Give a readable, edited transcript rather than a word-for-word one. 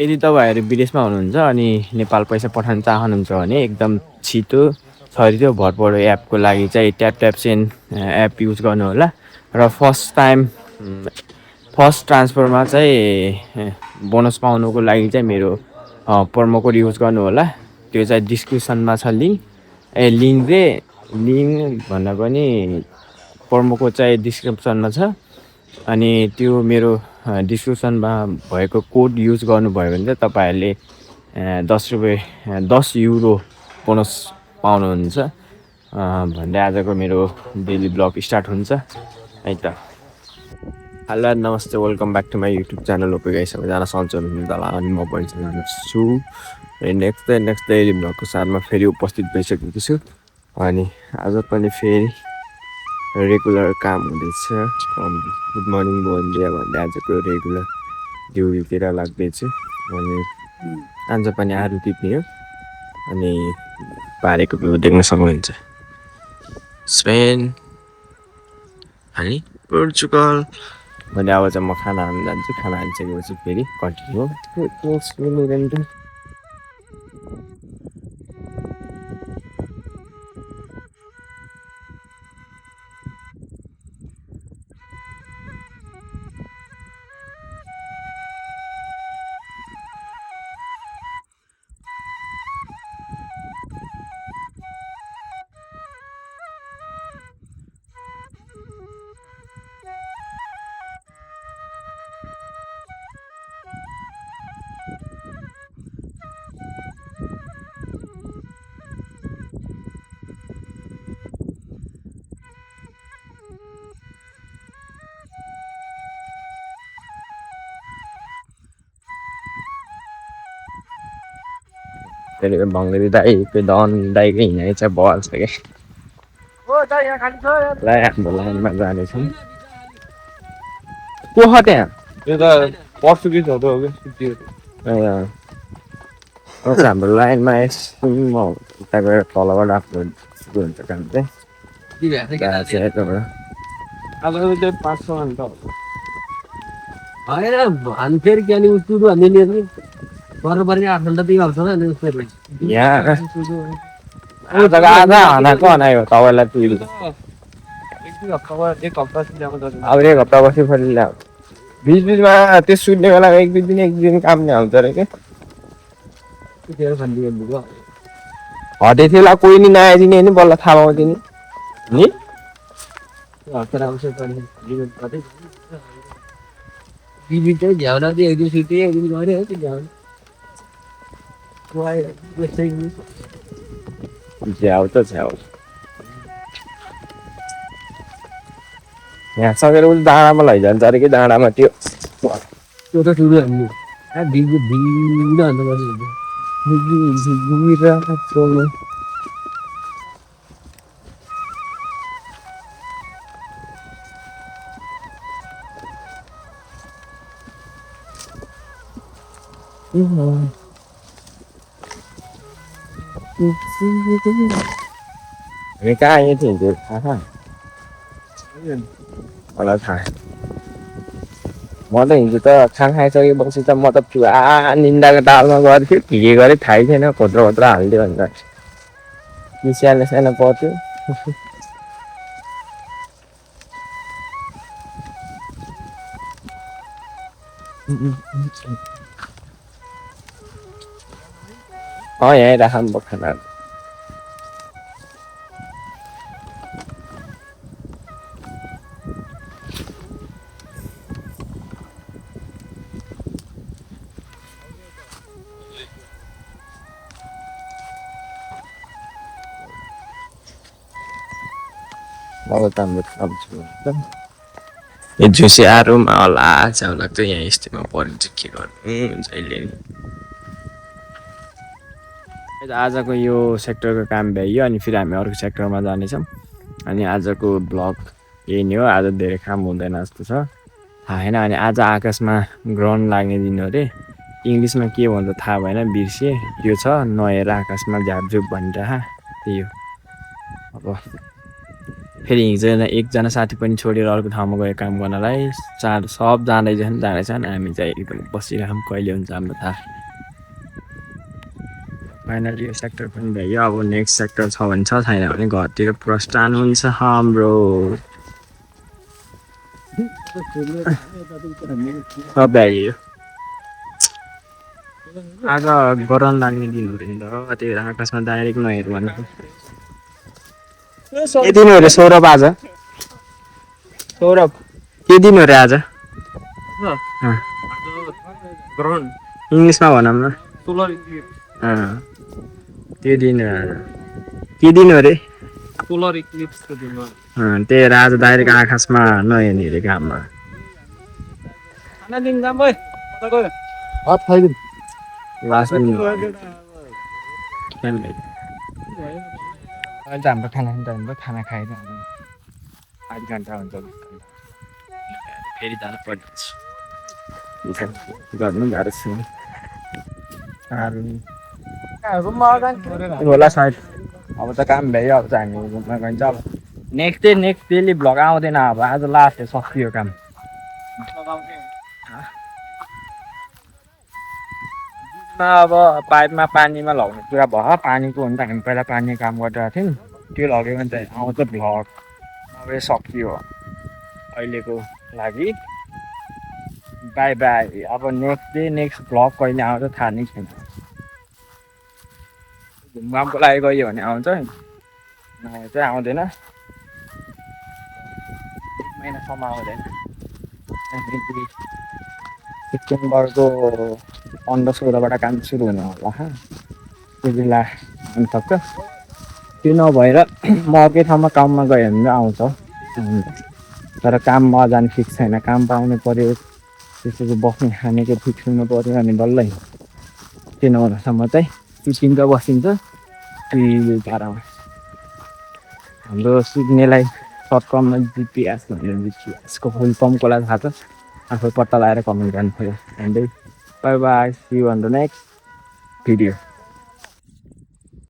यदि तपाईँहरू विदेशमा हुनुहुन्छ अनि नेपाल पैसा पठाउन चाहनुहुन्छ भने एकदम छिटो छरितो भरपर्दो एपको लागि चाहिँ ट्याप सेन्ड एप युज गर्नु होला र फर्स्ट ट्रान्सफरमा चाहिँ बोनस पाउनुको लागि चाहिँ मेरो प्रोमो कोड युज गर्नु होला। त्यो चाहिँ डिस्क्रिप्सनमा छ लिङ्क भन्दा पनि प्रोमो कोड चाहिँ डिस्क्रिप्सनमा छ। अनि त्यो मेरो डिस्क्रिप्सनमा भएको कोड युज गर्नुभयो भने चाहिँ तपाईँहरूले 10 युरो बोनस पाउनुहुन्छ भन्दै आजको मेरो डेली ब्लग स्टार्ट हुन्छ है त। हेलो नमस्ते, welcome back to my YouTube channel. उपयोग सबैजना सन्चो हुनुहुन्छ होला अनि म पनि छु। नेक्स्ट डेली ब्लगको साथमा फेरि उपस्थित भइसकेको छु अनि आज पनि फेरि रेगुलर काम हुँदैछ। गुड मर्निङ बोलिदियो भन्दै आजको रेगुलर ड्युटीतिर लाग्दैछु अनि आज पनि आरु टिप्ने हो अनि पारेको भ्यू देख्न सक्नुहुन्छ। स्पेन अनि पोर्चुगल भने अब चाहिँ म खाना खान जान्छु। खाना खाइसकेपछि फेरि continue. Jadi bang dari ke don dari cái này sẽ bỏ sẽ cái lại một lần bạn ra để sống cua hết nè bây giờ bỏ suy nghĩ rồi cái nó giảm một lại mai màu ta có to là đạp rồi vườn cho cảnh đấy là sẽ rồi अब त्यो 500 अनि त हैन भन फेरि के नि उस्तुदु भन्ने नि गर्नुपर्ने 8 घण्टा दिइ हाल्छ नि उसले यहाँ ओ जग्गा आधा हानाको हनायो तपाईलाई पिल एक हप्ता अब एक हप्ता बसी फेरि ल्याउ बीचमा त्यो सुत्ने बेला एक दिन काम नि हुन्छ रे के त्यो भन्दियो बुगा हटे थिएला कोही नि नआइदिने नि बल्ल थाहा पाउँदिने नि हप्ता आउँछ पनि जीवन परे बिबी चाहिँ झ्याउला दिए एक दिन सुते एक दिन गरे हो त्यो झ्याउला वाइ त्यसै नि झ्याउ त झ्याउ यहाँ सकेर उस डाँडामा लैजान्छ अरे कि डाँडामा त्यो त सुरु हामी आ बिबी बिना अन्त गर्छ बिबी र चोल्नु Cái cái như thế thì khá ha. Hoặc là thải. Món này thì ta kháng hai cho cái bông sinh tâm mò tập chủ nhìn ra cái tao mà gọi cái gì gọi thấy thế nó cột rồi ra hẳn luôn rồi. Đi xe là có chứ. Vậy đã hâm bậc thành bao tầm một tầm xuống यो Jussi आरुमा होला चाउ लाग्छ यहाँ यस्तैमा परिन्छ के गर्नु हुन्छ अहिले आजको यो सेक्टरको काम भ्याइयो अनि फेरि हामी अर्को सेक्टरमा जानेछौँ अनि आजको ब्लग यही नै हो। आज धेरै काम हुँदैन जस्तो छ थाहा छैन। अनि आज आकाशमा ग्रहण लाग्ने दिन हो रे। इङ्ग्लिसमा के भन्छ थाहा भएन बिर्सिएँ। त्यो छ नहेर आकाशमा झापझुप भनिरह त्यही हो। अब फेरि हिजो एकजना साथी पनि छोडेर अर्को ठाउँमा गयो काम गर्नलाई। सब जाँदैछन् हामी चाहिँ एकदम बसिरहेको कहिले हुन्छ हाम्रो थाहा। फाइनली यो सेक्टर पनि भ्यायो। अब नेक्स्ट सेक्टर छ भने छ, छैन भने घरतिर प्रस्थान हुन्छ हाम्रो। भ्याइयो आज गरम लाग्ने दिन हो नि त, त्यही आकाशमा डाइरेक्ट नहेर्नु भने के दिन हो अरे सौरभ आज? सौरभ के दिन हो अरे आज? इङ्ग्लिसमा भनौँ न। त्यो दिन के दिन हो अरे? सोलर इक्लिप्सको दिन हो। त्यही भएर आज डाइरेक्ट आकाशमा नहेर्ने अरे घाममा। अहिले त हाम्रो खाना खाएर आध घन्टा हुन्छ फेरि जानु पर्छ। गर्नु गाह्रो छ होला सायद। अब त काम भ्यायो, अब चाहिँ हामी घुम्न गइन्छ। अब नेक्स्ट डेली भ्लग आउँदैन। अब आज लास्ट सकियो काम। अब पाइपमा पानीमा लगाउने कुरा भयो। पानीको हुन त हामी पहिला पानी काम गरिरहेको थियौँ, त्यो लग्यो भने चाहिँ आउँछ भ्लग। अब यो सकियो अहिलेको लागि। By by. अब नेक्स्ट भ्लग कहिले आउँछ थाहा नै छैन। घुमघामको लागि गयो भने आउँछ, नभए चाहिँ आउँदैन। 1 महिनासम्म आउँदैन। सेप्टेम्बरको 15-16बाट काम सुरु हुने होला। त्यो बेला आउनु सक्छ। त्यो नभएर म अर्कै ठाउँमा काममा गएँ भने आउँछ। तर काममा जानु फिक्स छैन। काम पाउनु पऱ्यो, त्यसको बस्ने खानेको फिक्स हुनु पऱ्यो अनि डल्लै। त्यो नहुनसम्म चाहिँ सिकिन्छ बसिन्छ त्यो पारामा। हाम्रो सिक्नेलाई सर्ट फर्ममा जिपिएस भन्ने, जिपिएसको फुल फर्म कसलाई थाहा छ? आफू पत्ता लगाएर कमेन्ट गर्नु पऱ्यो। Bye bye, see you on the next video.